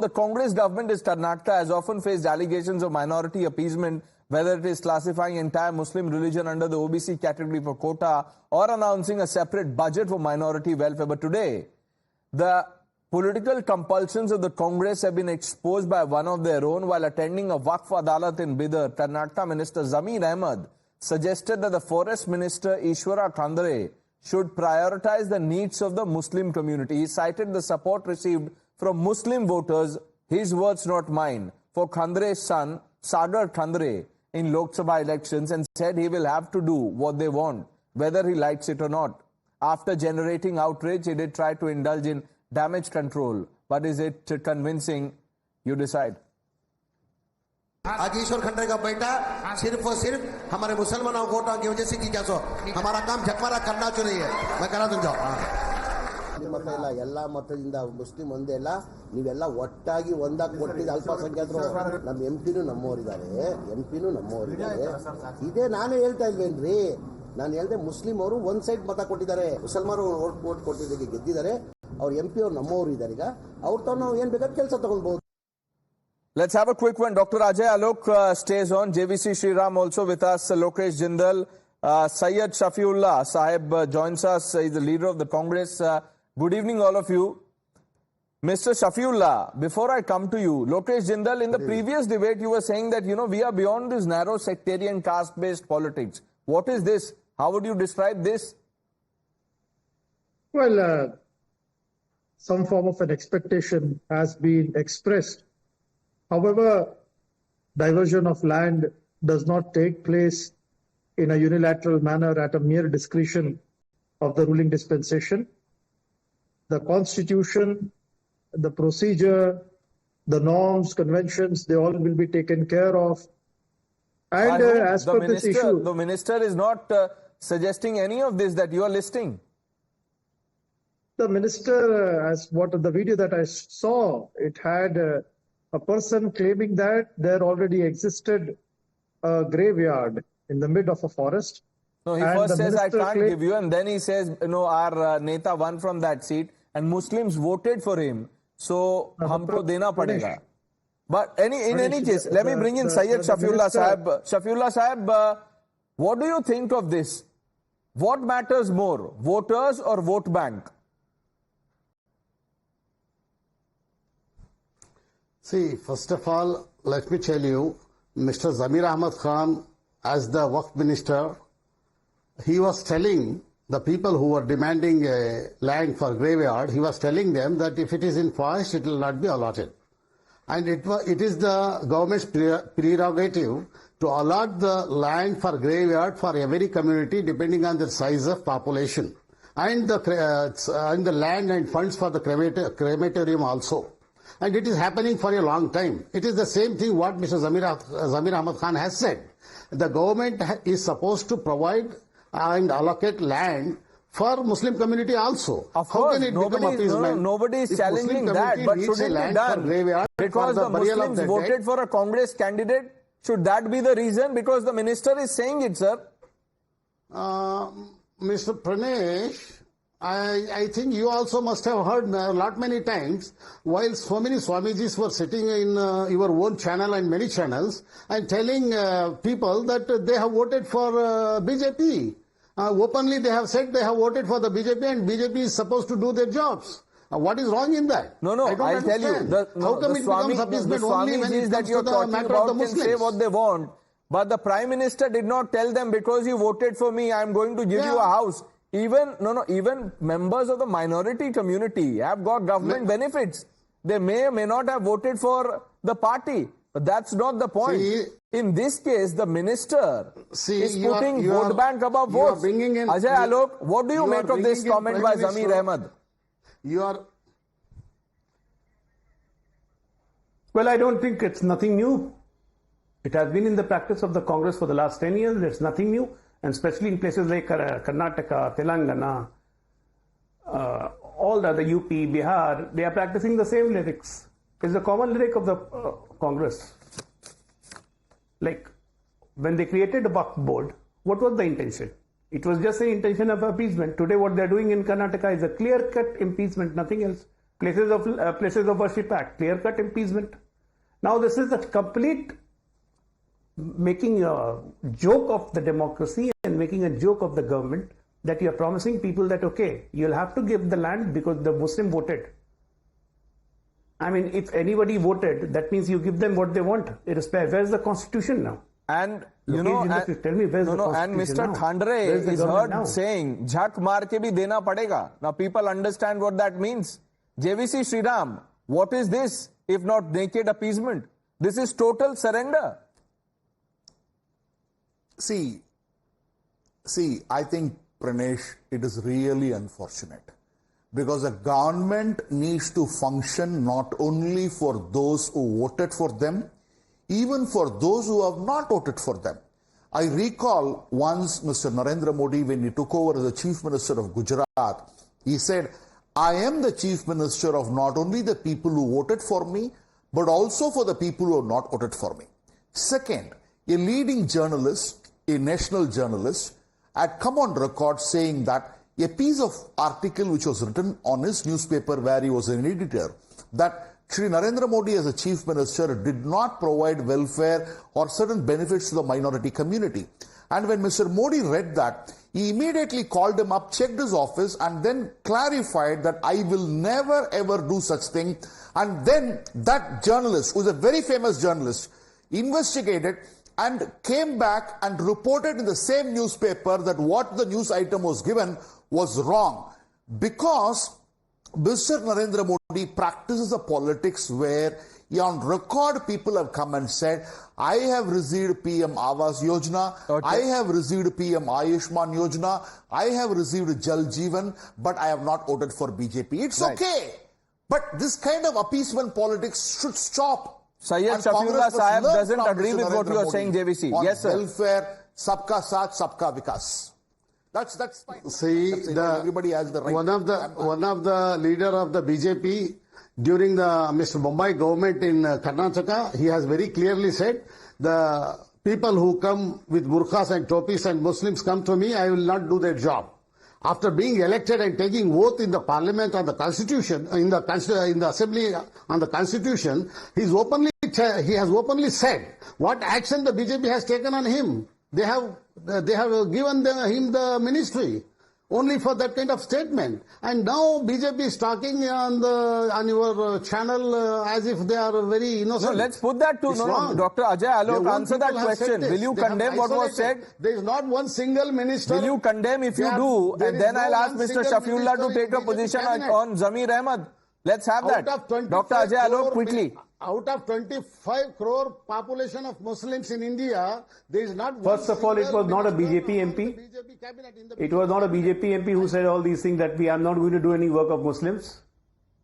The Congress government in Karnataka has often faced allegations of minority appeasement, whether it is classifying entire Muslim religion under the OBC category for quota or announcing a separate budget for minority welfare. But today, the political compulsions of the Congress have been exposed by one of their own. While attending a Waqf Adalat in Bidar, Karnataka Minister Zameer Ahmed suggested that the Forest Minister Eshwar Khandre should prioritize the needs of the Muslim community. He cited the support received from Muslim voters, his words not mine, for Khandre's son, Eshwar Khandre, in Lok Sabha elections, and said he will have to do what they want, whether he likes it or not. After generating outrage, he did try to indulge in damage control. But is it convincing? You decide. आज ईश्वर खंड्रे का बेटा सिर्फ और सिर्फ हमारे मुसलमानों को vote की वजह से जीता सो हमारा काम झकमारा करना चाहिए मैं करा दूं जाओ ಮತ ಇಲ್ಲ ಎಲ್ಲಾ ಮತದಿಂದ ಮುಸ್ಲಿಂ ಒಂದೇ ಇಲ್ಲ ನೀವೆಲ್ಲ ಒಟ್ಟಾಗಿ ಒಂದಾಗಿ ಕೊಟ್ಟಿದ್ದ ಅಲ್ಪಸಂಖ್ಯಾತರು ನಮ್ಮ ಎಂಪಿನೂ ನಮ್ಮವರಿದ್ದಾರೆ ಇದೇ ನಾನೇ ಹೇಳ್ತಾ ಇಲ್ವೇನ್ರಿ ನಾನು ಹೇಳ್ದೆ ಮುಸ್ಲಿಂ ಅವರು ಒಂದ್ ಸೈಡ್ ಮತ ಕೊಟ್ಟಿದ್ದಾರೆ ಮುಸಲ್ಮಾನರು ವೋಟ್ ಕೊಟ್ಟಿದ್ದಕ್ಕೆ ಗೆದ್ದಿದ್ದಾರೆ ಅವ್ರ ಎಂಪಿ ಅವರು ನಮ್ಮವರು ಇದ್ದಾರೆ ಈಗ ಅವ್ರ ತಾವು ನಾವು ಏನ್ ಬೇಕಾದ ಕೆಲಸ ತಗೊಳ್ಬಹುದು. Let's have a quick one. Dr. Ajay Alok stays on. JVC Sriram also with us. Lokesh Jindal. Syed Shafiullah Sahib joins us. He's the leader of the Congress. Good evening, all of you. Mr. Shafiullah, before I come to you, Lokesh Jindal, in the previous debate, you were saying that, we are beyond this narrow sectarian caste-based politics. What is this? How would you describe this? Well, some form of an expectation has been expressed. However, diversion of land does not take place in a unilateral manner at a mere discretion of the ruling dispensation. The constitution, the procedure, the norms, conventions, they all will be taken care of. And as per this issue... The minister is not suggesting any of this that you are listing. The minister, as what the video that I saw, it had a person claiming that there already existed a graveyard in the mid of a forest. No, he first says, I can't give you, and then he says, our Neta won from that seat, and Muslims voted for him, so humko dena padega. But in any case, let me bring in Syed Shafiullah Sahib. Shafiullah Sahib, what do you think of this? What matters more, voters or vote bank? See, first of all, let me tell you, Mr. Zameer Ahmed Khan, as the Waqf Minister, he was telling the people who were demanding land for graveyard, he was telling them that if it is in forest, it will not be allotted. And it is the government's prerogative to allot the land for graveyard for every community depending on the size of population. And the land and funds for the crematorium also. And it is happening for a long time. It is the same thing what Mr. Zameer Ahmed Khan has said. The government is supposed to provide and allocate land for Muslim community also. Of course, nobody is challenging that, but should it be done? Because the Muslims voted for a Congress candidate, should that be the reason? Because the minister is saying it, sir. Mr. Pranesh, I think you also must have heard many times, while so many Swamijis were sitting in your own channel and many channels and telling people that they have voted for BJP. Openly they have said they have voted for the BJP and BJP is supposed to do their jobs. What is wrong in that? No, I'll tell you. How come it becomes appeasement only when it comes to the matter of the Muslims? Say what they want, but the Prime Minister did not tell them, because you voted for me, I am going to give you a house. Even members of the minority community have got government benefits. They may or may not have voted for the party, but that's not the point. In this case, the minister is putting vote bank above votes. Ajay Alok, what do you make of this comment by Zameer Ahmed? Well, I don't think it's nothing new. It has been in the practice of the Congress for the last 10 years. There's nothing new. And especially in places like Karnataka, Telangana, all the other UP, Bihar, they are practicing the same lyrics. It's a common lyric of the Congress. Like, when they created the Waqf board, what was the intention? It was just the intention of appeasement. Today what they are doing in Karnataka is a clear-cut appeasement, nothing else. Places of Worship Act, clear-cut appeasement. Now this is a complete making a joke of the democracy and making a joke of the government that you are promising people that, okay, you'll have to give the land because the Muslim voted. I mean, if anybody voted, that means you give them what they want. Where's the constitution now? And you know, tell me where's the constitution and Mr. now? Khandre is heard now saying, "Jhak maar ke bhi dena padega." Now people understand what that means. JVC Sriram, what is this if not naked appeasement? This is total surrender. See, I think, Pranesh, it is really unfortunate because a government needs to function not only for those who voted for them, even for those who have not voted for them. I recall once Mr. Narendra Modi, when he took over as the Chief Minister of Gujarat, he said, I am the Chief Minister of not only the people who voted for me, but also for the people who have not voted for me. Second, a leading journalist, a national journalist, had come on record saying that a piece of article which was written on his newspaper where he was an editor, that Shri Narendra Modi as a Chief Minister did not provide welfare or certain benefits to the minority community. And when Mr. Modi read that, he immediately called him up, checked his office, and then clarified that I will never ever do such thing. And then that journalist, who is a very famous journalist, investigated and came back and reported in the same newspaper that what the news item was given was wrong. Because Mr. Narendra Modi practices a politics where on record people have come and said, I have received PM Awas Yojana, okay, I have received PM Ayushman Yojana, I have received Jal Jeevan, but I have not voted for BJP. It's right. Okay. But this kind of appeasement politics should stop. Syed And Shafiullah Congress must Sahib learn doesn't from agree Mr. with what Narendra you are Modi saying, JVC. on Yes, sir. welfare, sabka saath, sabka vikas. That's fine. See, everybody has the right. one of the leader of the BJP during the Mr. Mumbai government in Karnataka, he has very clearly said, the people who come with burqas and topis and Muslims come to me, I will not do their job. After being elected and taking oath in the parliament on the constitution, in the assembly on the constitution, he has openly said what action the BJP has taken on him. They have given him the ministry only for that kind of statement. And now BJP is talking on your channel as if they are very innocent. No, let's put that to Dr. Ajay Alok, answer that question. Will you condemn what was said? There is not one single minister. Will you condemn if you do? And then I'll ask Mr. Shafiullah to take a position on Zameer Ahmed. Let's have that. Dr. Ajay Alok, quickly. Out of 25 crore population of Muslims in India, there is not one. First of all, it was not a BJP MP. It was not a BJP MP who said all these things that we are not going to do any work of Muslims.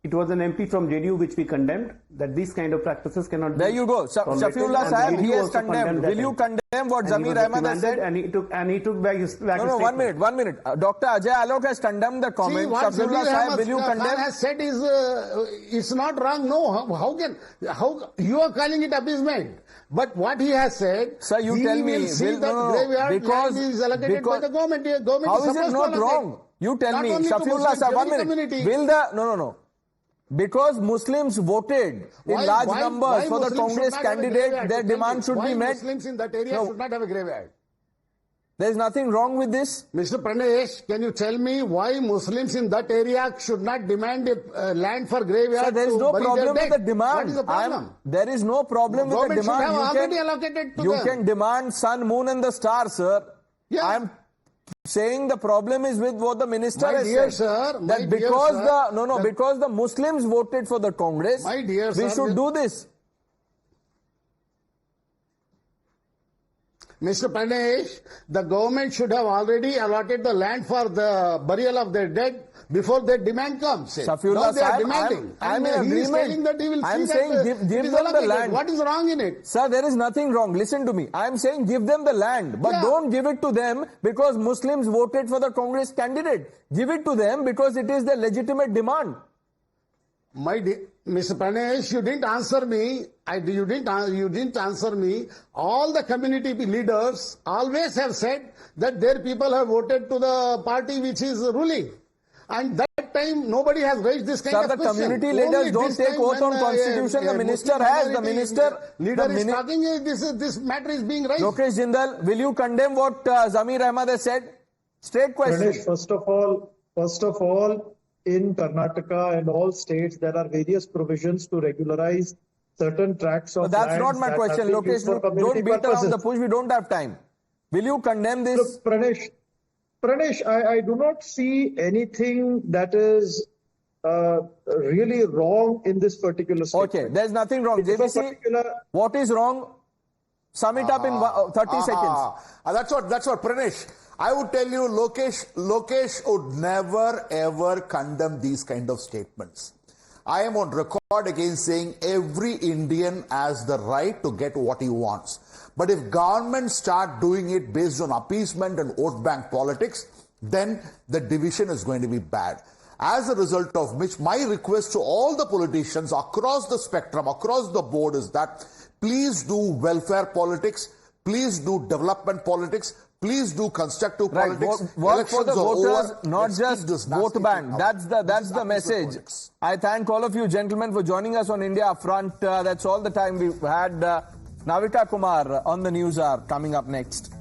It was an MP from JDU which we condemned, that these kind of practices cannot be. There you go. Shafiullah Sahib, he has condemned. Will you condemn what Zameer Ahmed has said? And he took back his No, 1 minute, 1 minute. Dr. Ajay Alok has condemned the comment. Shafiullah Sahib, will you condemn? Has said is it's not wrong. No, how you are calling it appeasement? But what he has said, sir, you tell me, because is allocated by the government. How is it not wrong? You tell me, Shafiullah Sahib, 1 minute. Will the no. Because Muslims voted in large numbers for the Congress candidate, their demand should be met. Muslims in that area should not have a graveyard. There is nothing wrong with this. Mr. Pranesh, can you tell me why Muslims in that area should not demand a land for graveyard? So there is no problem with the demand. What is the problem? There is no problem with the demand. You can demand sun, moon and the stars, sir. Yeah. I am saying the problem is with what the minister has said. Sir, that because the Muslims voted for the Congress, we should do this. Mr. Pranesh, the government should have already allotted the land for the burial of their dead before their demand comes. Shafiullah they are demanding. I'm in agreement. I'm saying give them the land. What is wrong in it? Sir, there is nothing wrong. Listen to me. I'm saying give them the land, but don't give it to them because Muslims voted for the Congress candidate. Give it to them because it is their legitimate demand. Mr. Pranesh, you didn't answer me. You didn't answer me. All the community leaders always have said that their people have voted to the party which is ruling. And that time, nobody has raised this kind Sir, of the question. community Only leaders don't this take time oath when, on constitution. The minister Muslim has. The minority minister... leader the is talking, this matter is being raised. Lokesh Jindal, will you condemn what Zameer Ahmed has said? Straight question. Pranesh, first of all, in Karnataka and all states, there are various provisions to regularize certain tracts of But that's lands not my that question. have been used for Lokesh, community don't beat around purposes. the bush. We don't have time. Will you condemn this? Look, Pranesh, I do not see anything that is really wrong in this particular statement. Okay, there's nothing wrong. It's a JBC, particular- what is wrong? Sum it up in 30 seconds. That's what, Pranesh. I would tell you, Lokesh would never ever condemn these kind of statements. I am on record against saying every Indian has the right to get what he wants. But if governments start doing it based on appeasement and vote bank politics, then the division is going to be bad. As a result of which, my request to all the politicians across the spectrum, across the board is that please do welfare politics, please do development politics, please do constructive Right, politics. work for the Elections are voters, over. not Let's keep just this vote nasty bank. thing That's out. the message. Politics. I thank all of you gentlemen for joining us on India Upfront. That's all the time we've had. Navita Kumar on the news hour coming up next.